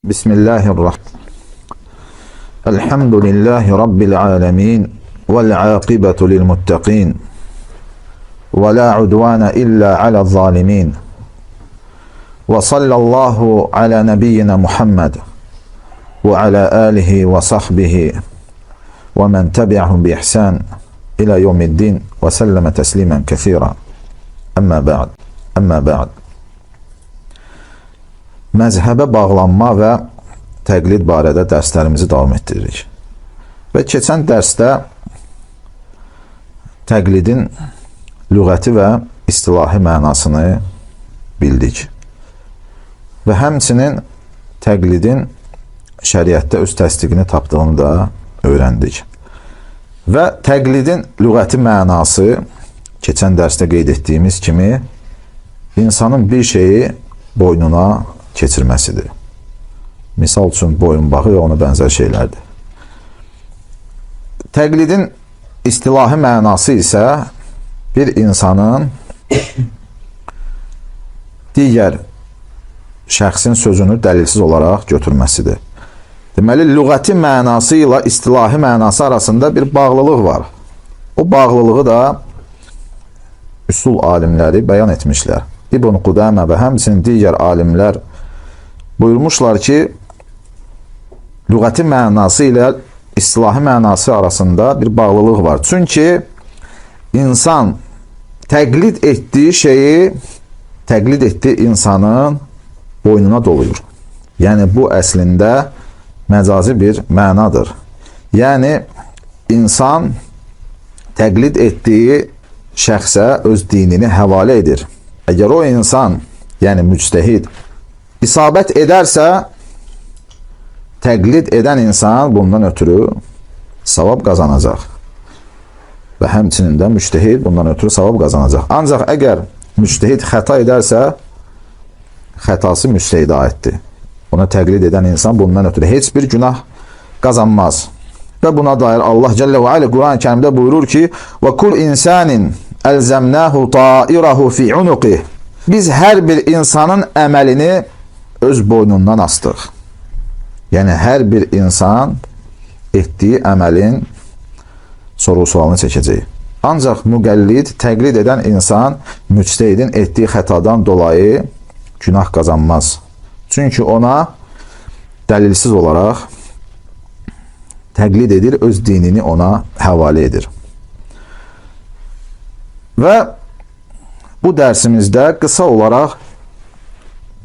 Bismillahirrahmanirrahim. Elhamdülillahi Rabbil alemin. Vel âkıbetu lil muttaqin. Ve la udvana illa ala zalimin. Ve sallallahu ala nebiyyina Muhammed. Ve ala alihi ve sahbihi. Ve men tebi'ahum bi ihsan. İlâ yevmiddin. Ve selleme teslimen kethira. Amma ba'd. Amma ba'd. Məzhəbə bağlanma və təqlid barədə dərslərimizi davam etdiririk. Və keçən dərsdə təqlidin lüğəti və istilahi mənasını bildik. Və həmçinin təqlidin şəriətdə öz təsdiqini tapdığını da öyrəndik. Və təqlidin lüğəti mənası keçən dərsdə qeyd etdiyimiz kimi insanın bir şeyi boynuna keçirməsidir. Misal üçün boyunbağı və ona bənzər şeylərdir. Təqlidin istilahi mənası isə bir insanın digər şəxsin sözünü dəlilsiz olaraq götürməsidir. Deməli, lüğəti mənası ilə istilahi mənası arasında bir bağlılıq var. O bağlılığı da üsul alimləri bəyan etmişlər. İbn Qudamə və həmçinin digər alimlər buyurmuşlar ki, lüğəti mənası ilə istilahi mənası arasında bir bağlılıq var. Çünki insan təqlid etdiyi şeyi, təqlid etdiyi insanın boynuna doluyur. Yəni, bu əslində məcazi bir mənadır. Yəni, insan təqlid etdiyi şəxsə öz dinini həvalə edir. Əgər o insan, yəni müctəhid, isabət edərsə, təqlid edən insan bundan ötürü savab qazanacaq. Və həmçinin də müctəhid bundan ötürü savab qazanacaq. Ancaq əgər müctəhid xəta edərsə, xətası müctehidə aiddir. Ona təqlid edən insan bundan ötürü heç bir günah qazanmaz. Və buna dair Allah Cəllə və Alə Quran-ı Kərimdə buyurur ki, وَكُلْ إِنْسَانٍ أَلْزَمْنَاهُ طَائِرَهُ فِي عُنُقِهِ Biz hər bir insanın əməlini öz boynundan astıq. Yəni, hər bir insan etdiyi əməlin soru-sualını çəkəcək. Ancaq müqəllid, təqlid edən insan müctehidin etdiyi xətadan dolayı günah qazanmaz. Çünki ona dəlilsiz olaraq təqlid edir, öz dinini ona həvalə edir. Və bu dərsimizdə qısa olaraq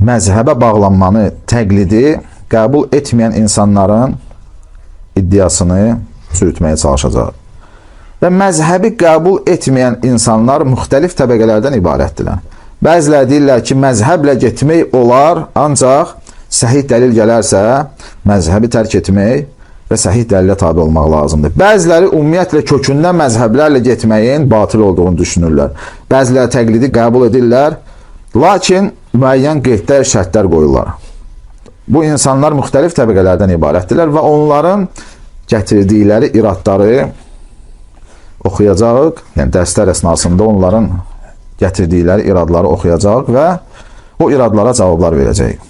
məzhəbə bağlanmanı, təqlidi qəbul etməyən insanların iddiasını çürütməyə çalışacaq. Və məzhəbi qəbul etməyən insanlar müxtəlif təbəqələrdən ibarətdirlər. Bəziləri deyirlər ki, məzhəblə getmək olar, ancaq səhih dəlil gələrsə, məzhəbi tərk etmək və səhih dəlilə tabi olmaq lazımdır. Bəziləri ümumiyyətlə kökündən məzhəblərlə getməyin batıl olduğunu düşünürlər. Bəziləri təqlidi qəbul edirlər, lakin müəyyən qeydlər, şərtlər qoyurlar. Bu insanlar müxtəlif təbəqələrdən ibarətdirlər və onların gətirdikləri iradları oxuyacaq, yəni dərslər əsnasında onların gətirdikləri iradları oxuyacaq və o iradlara cavablar verəcək.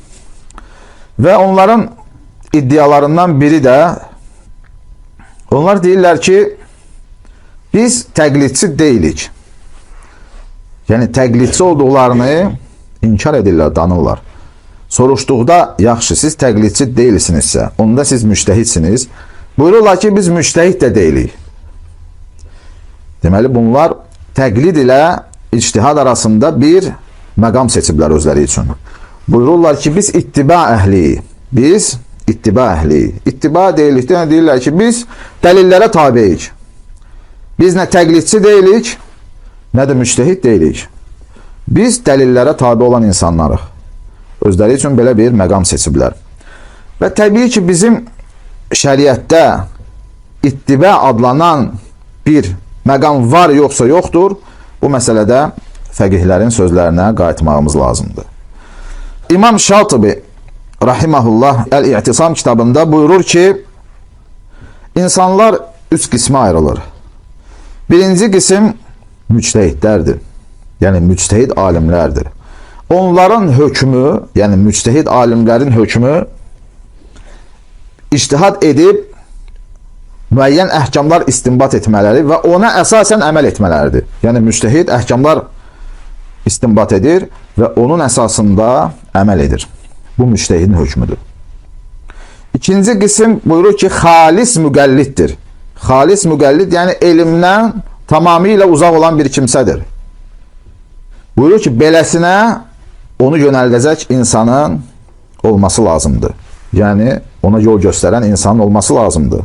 Və onların iddialarından biri də, onlar deyirlər ki, biz təqlidçi deyilik. Yəni, təqlidçi olduqlarını inkar edirlər, danırlar. Soruşduqda, yaxşı, siz təqlidçi deyilsinizsə, onda siz müctəhidsiniz. Buyururlar ki, biz müctəhid də deyilik. Deməli, bunlar təqlid ilə ictihad arasında bir məqam seçiblər özləri üçün. Buyururlar ki, biz ittiba əhliyik. Biz ittiba əhliyik. İttiba deyilikdə deyirlər ki, biz dəlillərə tabeyik. Biz nə təqlidçi deyilik, nə də müctəhid deyilik. Biz dəlillərə tabi olan insanlarıq. Özləri üçün belə bir məqam seçiblər. Və təbii ki, bizim şəriətdə ittiba adlanan bir məqam var, yoxsa yoxdur, bu məsələdə fəqihlərin sözlərinə qayıtmağımız lazımdır. İmam Şatibi Rahiməhullah Əl-İ'tisam kitabında buyurur ki, insanlar üç qismə ayrılır. Birinci qism müctəhidlərdir. Yəni, müctəhid alimlərdir. Onların hökmü, yəni müctəhid alimlərin hökmü ictihad edib müəyyən əhkamlar istinbat etmələri və ona əsasən əməl etmələridir. Yəni müctəhid əhkamlar istinbat edir və onun əsasında əməl edir. Bu müctəhidin hökmüdür. İkinci qism buyurur ki, xalis müqəlliddir. Xalis müqəllid, yəni elmdən tamamilə uzaq olan bir kimsədir. Buyurur ki, beləsinə onu yönəldəcək insanın olması lazımdır. Yəni ona yol göstərən insanın olması lazımdır.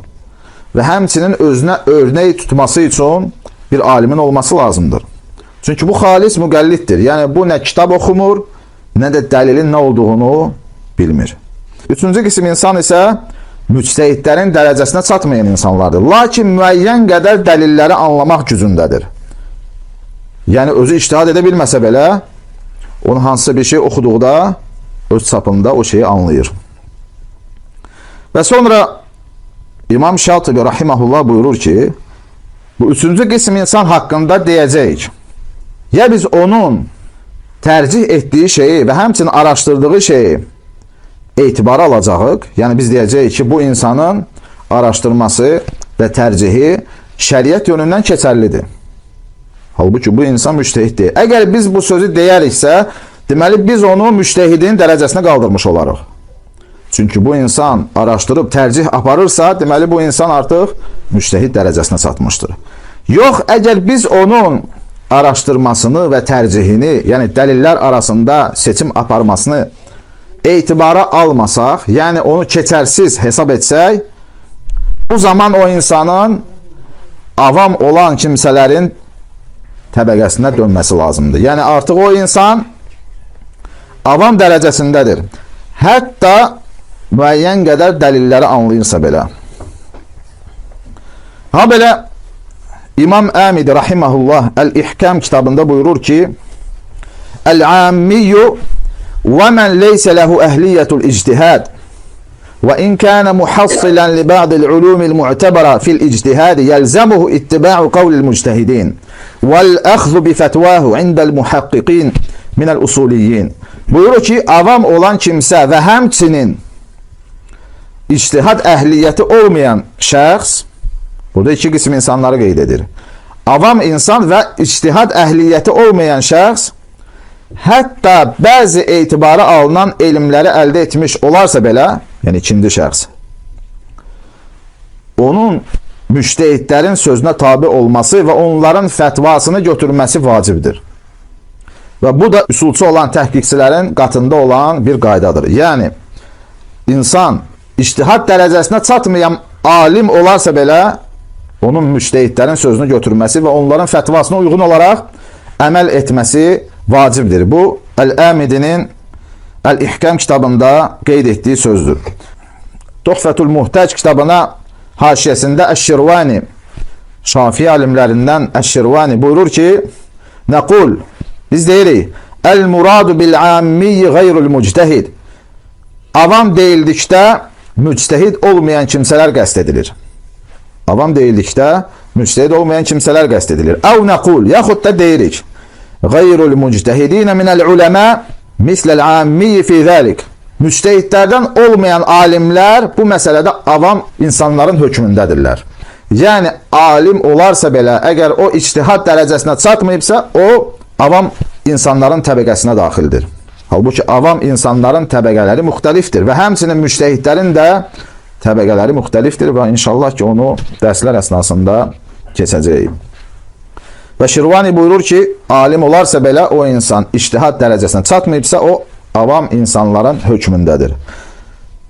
Və həmçinin özünə örnək tutması üçün bir alimin olması lazımdır. Çünki bu xalis müqəlliddir. Yəni bu nə kitab oxumur, nə də dəlilin nə olduğunu bilmir. Üçüncü qism insan isə müctəhidlərin dərəcəsinə çatmayan insanlardır. Lakin müəyyən qədər dəlilləri anlamaq gücündədir. Yəni özü ictihad edə bilməsə belə, onu hansısa bir şey oxuduqda öz çapında o şeyi anlayır. Və sonra İmam Şatibi rahimehullah buyurur ki, bu üçüncü qism insan haqqında deyəcəyik. Ya biz onun tərcih etdiyi şeyi və həmçinin araşdırdığı şeyi etibara alacağıq. Yəni biz deyəcəyik ki, bu insanın araşdırması və tərcihi şəriət yönündən keçərlidir. Halbuki bu insan müctəhiddir. Əgər biz bu sözü deyəriksə, deməli biz onu müctəhidin dərəcəsinə qaldırmış olarıq. Çünki bu insan araşdırıb tərcih aparırsa, deməli bu insan artıq müctəhid dərəcəsinə çatmışdır. Yox, əgər biz onun araşdırmasını və tərcihini, yəni dəlillər arasında seçim aparmasını etibara almasaq, yəni onu keçərsiz hesab etsək, bu zaman o insanın avam olan kimsələrin təbəqəsinə dönməsi lazımdır. Yəni artıq o insan avam dərəcəsindədir. Hətta müəyyən qədər dəlilləri anlayırsa belə. Ha belə İmam Əmidi rahimehullah Əl-İhkam kitabında buyurur ki, Əl-Əmmiyyu və mən leysə ləhu əhliyyətul ictihad və in kənə muhassilan li ba'dil ulumil mu'təbara fil ictihadi yəlzəmuhu ittiba'u qavlil müctəhidin vəl-əxzu bi fətvahu indəl muhaqqiqin minəl usuliyyin. Buyurur ki, avam olan kimsə və həmçinin ictihad əhliyyəti olmayan şəxs, burada iki qism insanları qeyd edir. Avam insan və ictihad əhliyyəti olmayan şəxs, hətta bəzi etibara alınan elmləri əldə etmiş olarsa belə, yəni ikinci şəxs, onun müctəhidlərin sözünə tabi olması və onların fətvasını götürməsi vacibdir. Və bu da üsulçu olan təhqiqçilərin qatında olan bir qaydadır. Yəni, insan ictihad dərəcəsinə çatmayan alim olarsa belə, onun müctəhidlərin sözünü götürməsi və onların fətvasına uyğun olaraq əməl etməsi vacibdir. Bu, Əl-Əmidinin Əl-İhkam kitabında qeyd etdiyi sözdür. Tuhfetul Muhtac kitabına haşiyəsində Əş-Şirvani, Şafii alimlərindən Əş-Şirvani buyurur ki, Nəqul, biz deyirik, Əl-muradu bil-əmmiyyi qayrul müctəhid. Avam deyildikdə müctəhid olmayan kimsələr qəsd edilir. Avam deyildikdə müctəhid olmayan kimsələr qəsd edilir. Əv nəqul, yaxud da deyirik, qayrul müctəhidinə minəl-uləmə misləl-əmmiyyi fi zəlik. Müctəhidlərdən olmayan alimlər bu məsələdə avam insanların hökmündədirlər. Yəni, alim olarsa belə, əgər o ictihad dərəcəsinə çatmayıbsa, o avam insanların təbəqəsinə daxildir. Halbuki avam insanların təbəqələri müxtəlifdir və həmçinin müctəhidlərin də təbəqələri müxtəlifdir və inşallah ki, onu dərslər əsnasında keçəcəyik. Və Şirvani buyurur ki, alim olarsa belə o insan ictihad dərəcəsinə çatmayıbsa, o avam insanların hökmündədir.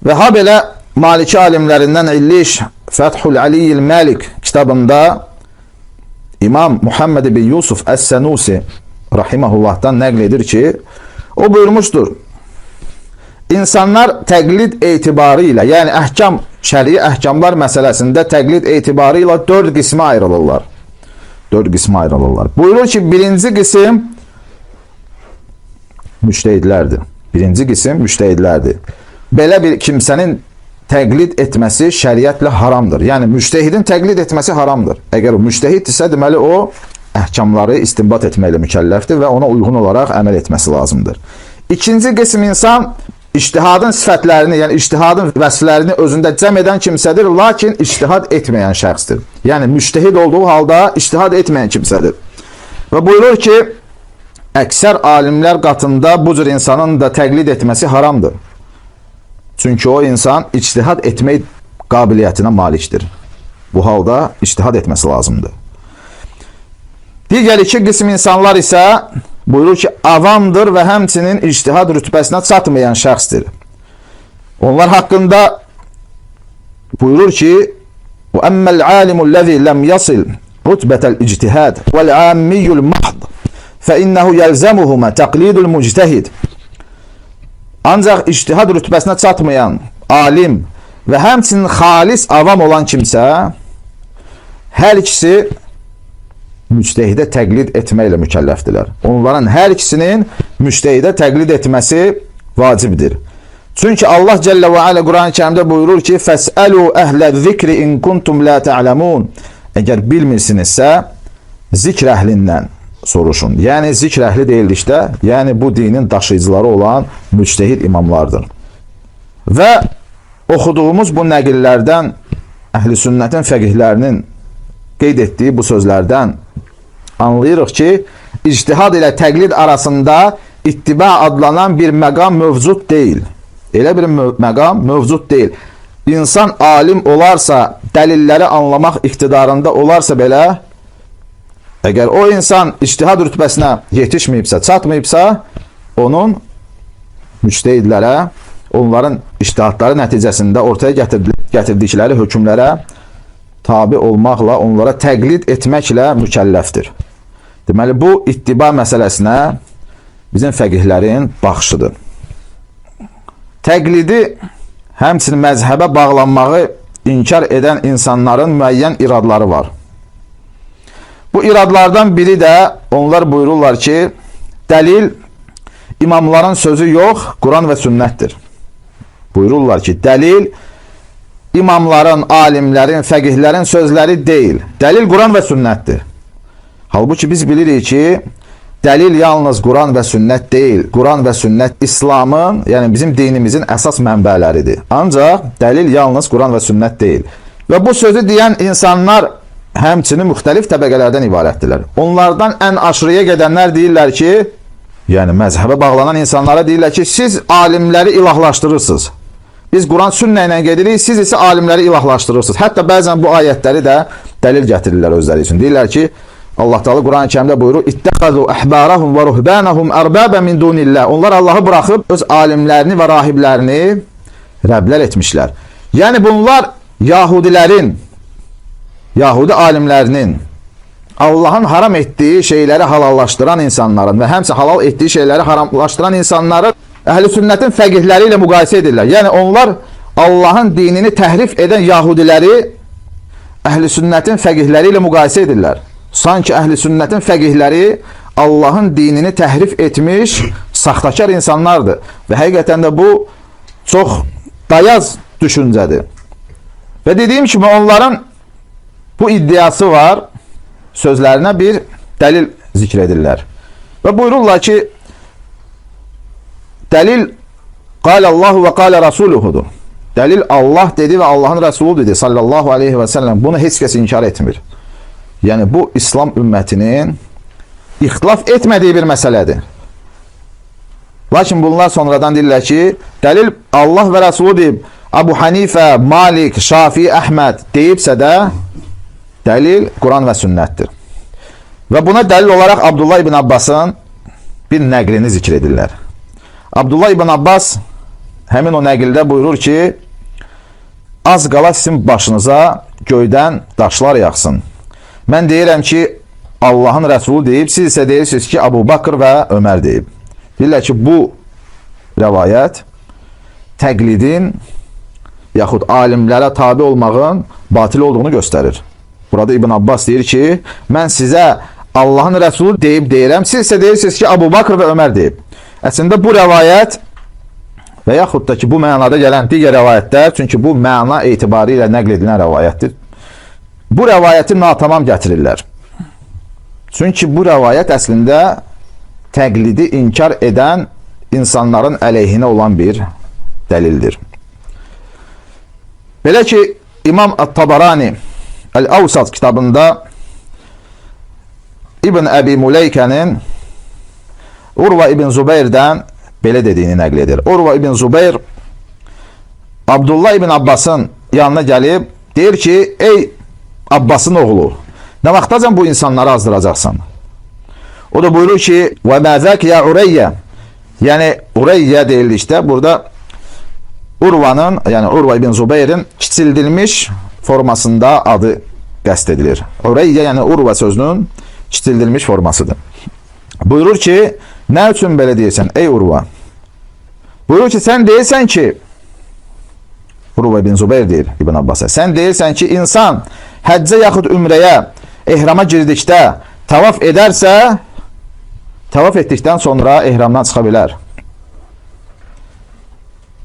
Və ha belə Maliki alimlərindən İlliş Fəthul Aliyyil Məlik kitabında İmam Muhammed bin Yusuf Əs-Sənusi rahiməhullahdan nəql edir ki, o buyurmuşdur, insanlar təqlid etibarı ilə, yəni əhkam, şərii əhkamlar məsələsində təqlid etibarı ilə 4 qismə ayrılırlar. 4 qismə ayrılırlar. Buyurur ki, birinci qism müctəhidlərdir. Birinci qism müctəhidlərdir. Belə bir kimsənin təqlid etməsi şəriətlə haramdır. Yəni, müctəhidin təqlid etməsi haramdır. Əgər o müctəhiddirsə, deməli o əhkamları istinbat etməklə mükəlləfdir və ona uyğun olaraq əməl etməsi lazımdır. İkinci qism insan İctihadın sifətlərini, yəni ictihadın vəsflərini özündə cəm edən kimsədir, lakin ictihad etməyən şəxsdir. Yəni müctehid olduğu halda ictihad etməyən kimsədir. Və buyurur ki, əksər alimlər qatında bu cür insanın da təqlid etməsi haramdır. Çünki o insan ictihad etmək qabiliyyətinə malikdir. Bu halda ictihad etməsi lazımdır. Digər iki qism insanlar isə buyurur ki, avamdır və həmçinin ictihad rütbəsinə çatmayan şəxsdir. Onlar haqqında buyurur ki, وَأَمَّا الْعَالِمُ الَّذِي لَمْ يَصِلْ رُتْبَةَ الْاِجْتِهَادِ وَالْعَامِّيُّ الْمَحْضِ فَإِنَّهُ يَلْزَمُهُمَا تَقْلِيدُ الْمُجْتَهِدِ. Ancaq ictihad rütbəsinə çatmayan alim və həmçinin xalis avam olan kimsə, hər ikisi müctehidə təqlid etməklə mükəlləfdirlər. Onların hər ikisinin müctehidə təqlid etməsi vacibdir. Çünki Allah Cəllə və Alə Quran-ı Kərimdə buyurur ki, فَسْأَلُوا أَهْلَ الذِّكْرِ إِنْ كُنْتُمْ لَا تَعْلَمُونَ. Əgər bilmirsinizsə, zikr əhlindən soruşun. Yəni, zikr əhli deyildikdə, yəni bu dinin daşıyıcıları olan müctehid imamlardır. Və oxuduğumuz bu nəqillərdən, əhl-i sünnətin fəqihlərinin qeyd etdiyi bu sözlərdən anlayırıq ki, ictihad ilə təqlid arasında ittiba adlanan bir məqam mövcud deyil. Elə bir məqam mövcud deyil. İnsan alim olarsa, dəlilləri anlamaq iqtidarında olarsa belə, əgər o insan ictihad rütbəsinə yetişməyibsə, çatmayıbsa, onun müctehidlərə, onların ictihadları nəticəsində ortaya gətirdikləri hökmlərə tabi olmaqla, onlara təqlid etməklə mükəlləfdir. Deməli, bu ittiba məsələsinə bizim fəqihlərin baxışıdır. Təqlidi, həmçinin məzhəbə bağlanmağı inkar edən insanların müəyyən iradları var. Bu iradlardan biri də onlar buyururlar ki, dəlil imamların sözü yox, Quran və sünnətdir. Buyururlar ki, dəlil imamların, alimlərin, fəqihlərin sözləri deyil. Dəlil Quran və sünnətdir. Halbuki biz bilirik ki, dəlil yalnız Quran və sünnət deyil. Quran və sünnət İslamın, yəni bizim dinimizin əsas mənbələridir. Ancaq dəlil yalnız Quran və sünnət deyil. Və bu sözü deyən insanlar həmçinin müxtəlif təbəqələrdən ibarətdirlər. Onlardan ən aşırıya gedənlər deyirlər ki, yəni məzhəbə bağlanan insanlara deyirlər ki, siz alimləri ilahlaşdırırsınız. Biz Quran sünnə ilə gedirik, siz isə alimləri ilahlaşdırırsınız. Hətta bəzən bu ayətləri də dəlil gətirirlər özləri üçün. Deyirlər ki, Allah Teala Quran-ı Kərimdə buyurur, İttəxəzu əhbərəhum və ruhbənəhum ərbəbə min dunillah. Onlar Allahı buraxıb öz alimlərini və rahiblərini rəblər etmişlər. Yəni bunlar Yahudilərin, Yahudi alimlərinin Allahın haram etdiyi şeyləri halallaşdıran insanların və həmçə halal etdiyi şeyləri haramlaşdıran insanların əhl-i sünnətin fəqihləri ilə müqayisə edirlər. Yəni onlar Allahın dinini təhrif edən Yahudiləri əhl-i sünnətin fəqihləri ilə müqayisə edirlər. Sanki əhl-i sünnətin fəqihləri Allahın dinini təhrif etmiş saxtakar insanlardır. Və həqiqətən də bu çox dayaz düşüncədir. Və dediyim kimi onların bu iddiası var, sözlərinə bir dəlil zikr edirlər. Və buyururlar ki, dəlil qalallahu və qalə rasuluhudur. Dəlil Allah dedi və Allahın Rəsulu dedi sallallahu aleyhi və səlləm. Bunu heç kəs inkar etmir. Yəni bu İslam ümmətinin ixtilaf etmədiyi bir məsələdir. Lakin bunlar sonradan deyirlər ki, dəlil Allah və Rəsulu deyib, Abu Hanifə, Malik, Şafi, Əhməd deyibsə də dəlil Quran və sünnətdir. Və buna dəlil olaraq Abdullah ibn Abbasın bir nəqlini zikr edirlər. Abdullah ibn Abbas həmin o nəqildə buyurur ki, az qala sizin başınıza göydən daşlar yağsın. Mən deyirəm ki, Allahın Rəsulu deyib, siz isə deyirsiniz ki, Abu Bakr və Ömər deyib. Deyirlər ki, bu rəvayət təqlidin yaxud alimlərə tabi olmağın batil olduğunu göstərir. Burada İbn Abbas deyir ki, mən sizə Allahın Rəsulu deyib deyirəm, siz isə deyirsiniz ki, Abu Bakr və Ömər deyib. Əslində bu rəvayət və yaxud da ki, bu mənada gələn digər rəvayətlər, çünki bu məna etibarı ilə nəql edilən rəvayətdir. Bu rəvayəti natamam gətirirlər. Çünki bu rəvayət əslində təqlidi inkar edən insanların əleyhinə olan bir dəlildir. Belə ki, İmam At-Tabarani Əl-Avsat kitabında İbn Əbi Muleykənin Urva ibn Zubeyr'dən belə dediyini nəql edir. Urva ibn Zubeyr Abdullah ibn Abbasın yanına gəlib deyir ki, ey Abbasın oğlu, nə vaxtacan bu insanları azdıracaqsan? O da buyurur ki, və məzək ya Ureyyə, yəni Ureyyə deyildikdə burada Urvanın, yəni Urva ibn Zubeyrin kiçildilmiş formasında adı qəst edilir. Ureyyə, yəni Urva sözünün kiçildilmiş formasıdır. Buyurur ki, nə üçün belə deyirsən ey Urva? Buyurur ki, sən deyirsən ki, Urva ibn Zubeyr deyir İbn Abbas'a, sən deyirsən ki, insan həccə yaxud ümrəyə ehrama girdikdə tavaf edərsə, tavaf etdikdən sonra ehramdan çıxa bilər.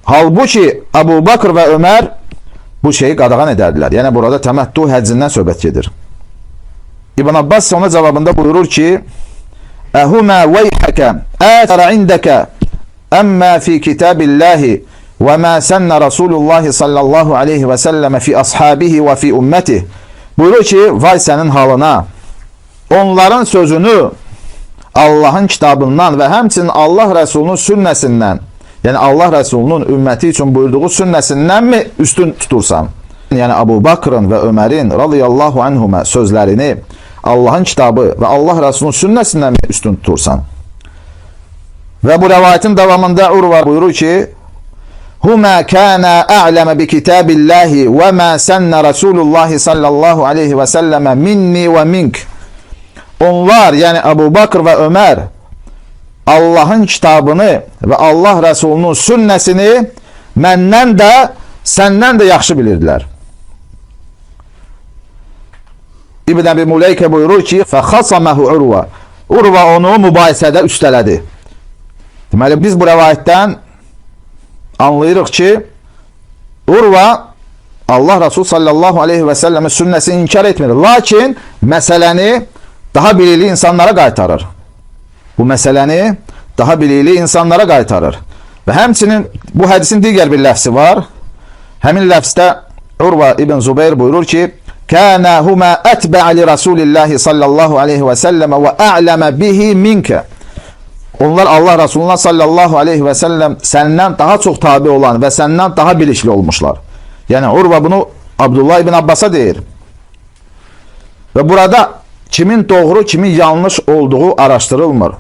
Halbuki Əbu Bakr və Ömər bu şeyi qadağan edərdilər. Yəni burada təməttü həccindən söhbət gedir. İbn Abbas ona cavabında buyurur ki, Əhumə veyhəkə ətərə indəkə əmmə fi kitabillahi və mə sənnə Rasulullahi sallallahu aleyhi və səlləmə fi ashabihi və fi ümmətih. Buyurur ki, vay sənin halına, onların sözünü Allahın kitabından və həmçinin Allah Rəsulunun sünnəsindən, yəni Allah Rəsulunun ümməti üçün buyurduğu sünnəsindən mi üstün tutursan? Yəni Əbu Bakrın və Ömərin radiyallahu anhumə sözlərini Allahın kitabı və Allah Rəsulunun sünnəsindən mi üstün tutursan? Və bu rəvayetin davamında Urva buyurur ki, Huma kana a'lama bi kitabillahi və ma sanna Rasulullah sallallahu aleyhi və səlləmə minni və mink. Onlar, yəni Əbu Bakr və Ömər Allahın kitabını və Allah Rəsulunun sünnəsini məndən də, səndən də yaxşı bilirdilər. İbn Əbi Muleykə buyurur ki, fəxasamahu Urva. Urva onu mübahisədə üstələdi. Deməli, biz bu rəvayətdən anlayırıq ki, Urva Allah Rasul sallallahu aleyhi və səlləmin sünnəsini inkar etmir. Lakin məsələni daha bilikli insanlara qaytarır. Bu məsələni daha bilikli insanlara qaytarır. Və həmçinin bu hədisin digər bir ləfsi var. Həmin ləfsdə Urva ibn Zubeyr buyurur ki, Kana huma ətbə'li Rasulillahi sallallahu aleyhi və səlləmə və a'ləmə bihi minkə. Onlar Allah Rasulullah sallallahu aleyhi və səlləm səndən daha çox tabi olan və səndən daha bilikli olmuşlar. Yəni Urva bunu Abdullah ibn Abbas'a deyir. Və burada kimin doğru, kimin yanlış olduğu araşdırılmır.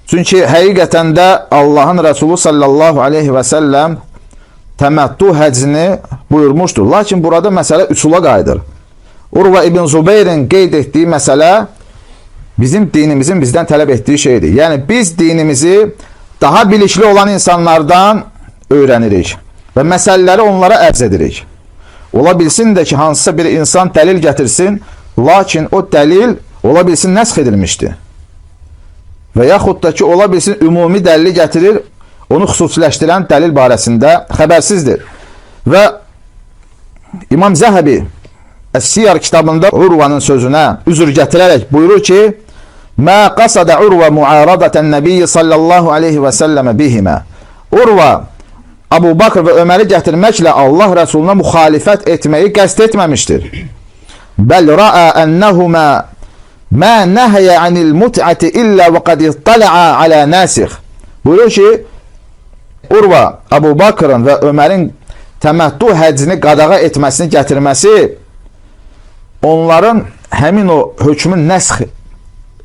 Çünki həqiqətən də Allahın Rəsulü sallallahu aleyhi və səlləm təməttü həccini buyurmuşdur. Lakin burada məsələ üsula qayıdır. Urva ibn Zubeyrin qeyd etdiyi məsələ bizim dinimizin bizdən tələb etdiyi şeydir. Yəni biz dinimizi daha bilikli olan insanlardan öyrənirik və məsələləri onlara ərz edirik. Ola bilsin də ki, hansısa bir insan dəlil gətirsin, lakin o dəlil ola bilsin nəsx edilmişdir. Və yaxud da ki, ola bilsin ümumi dəlili gətirir, onu xüsusiləşdirən dəlil barəsində xəbərsizdir. Və İmam Zəhəbi Əs-Siyar kitabında Urvanın sözünə üzr gətirərək buyurur ki, Mə qasada Urva muaradətən nəbiyyi sallallahu aleyhi və səlləmə bihimə. Urva Əbu Bakr və Öməri gətirməklə Allah Rəsuluna müxalifət etməyi qəsd etməmişdir. Bəl rəə ənəhumə mə nəhəyə anil mut'əti illə və qəd ittala'a alə nəsix. Buyurur ki, Urva Əbu Bakrın və Ömərin təməttü həccini qadağa etməsini gətirməsi onların həmin o hökmün nəsx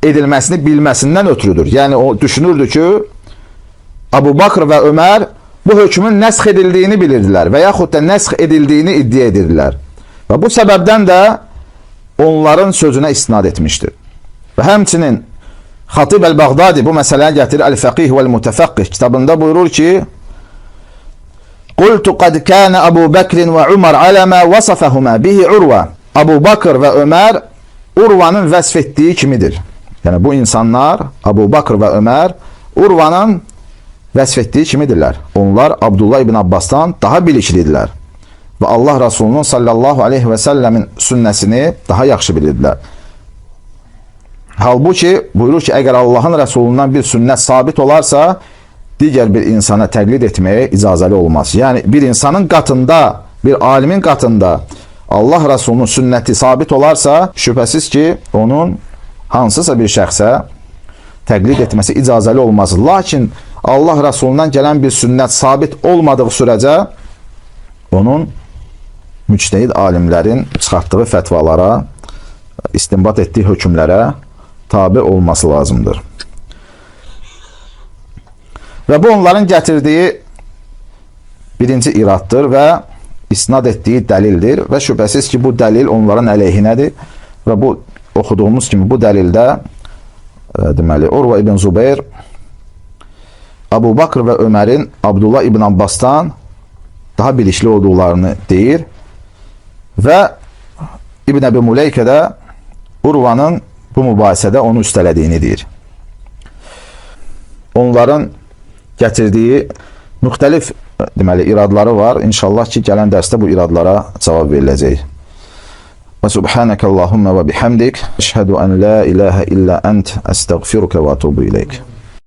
edilməsini bilməsindən ötürüdür. Yəni o düşünürdü ki, Əbu Bakr və Ömər bu hökmün nəsx edildiyini bilirdilər və yaxud da nəsx edildiyini iddia edirdilər. Və bu səbəbdən də onların sözünə istinad etmişdir. Və həmçinin Xatib Əl-Bağdadi bu məsələni gətirir Əl-Fəqih vəl-Mütəfəqqih kitabında buyurur ki, Qultu qad kənə Əbu Bəkrin və Umar aləmə vasafəhumə bihi Urva. Əbu Bakr və Ömər Urvanın vəsf etdiyi kimidir. Yəni bu insanlar, Əbu Bakr və Ömər Urvanın vəsf etdiyi kimidirlər. Onlar Abdullah ibn Abbasdan daha biliklidirlər. Və Allah Rasulunun sallallahu aleyhi və səlləmin sünnəsini daha yaxşı bilirdilər. Halbuki buyurur ki, əgər Allahın Rəsulundan bir sünnət sabit olarsa, digər bir insana təqlid etməyə icazəli olmaz. Yəni bir insanın qatında, bir alimin qatında Allah Rəsulunun sünnəti sabit olarsa, şübhəsiz ki, onun hansısa bir şəxsə təqlid etməsi icazəli olmaz. Lakin Allah Rəsulundan gələn bir sünnət sabit olmadığı sürəcə onun müctəhid alimlərin çıxartdığı fətvalara, istinbat etdiyi hökmlərə tabi olması lazımdır. Və bu onların gətirdiyi birinci iraddır və isnad etdiyi dəlildir və şübhəsiz ki, bu dəlil onların əleyhinədir və bu oxuduğumuz kimi bu dəlildə deməli Urva ibn Zubeyr Abu Bakr və Ömərin Abdullah ibn Abbasdan daha bilikli olduqlarını deyir və İbn Əbi Muleykə də Urvanın bu mübahisədə onu üstələdiyini deyir. Onların gətirdiyi müxtəlif deməli iradları var. İnşallah ki, gələn dərsdə bu iradlara cavab veriləcək. Və subhanəkəllahumma və bihamdik. Əşhədu ən la ilahə illə ənt. Əstəğfiruka və atubu ileyk.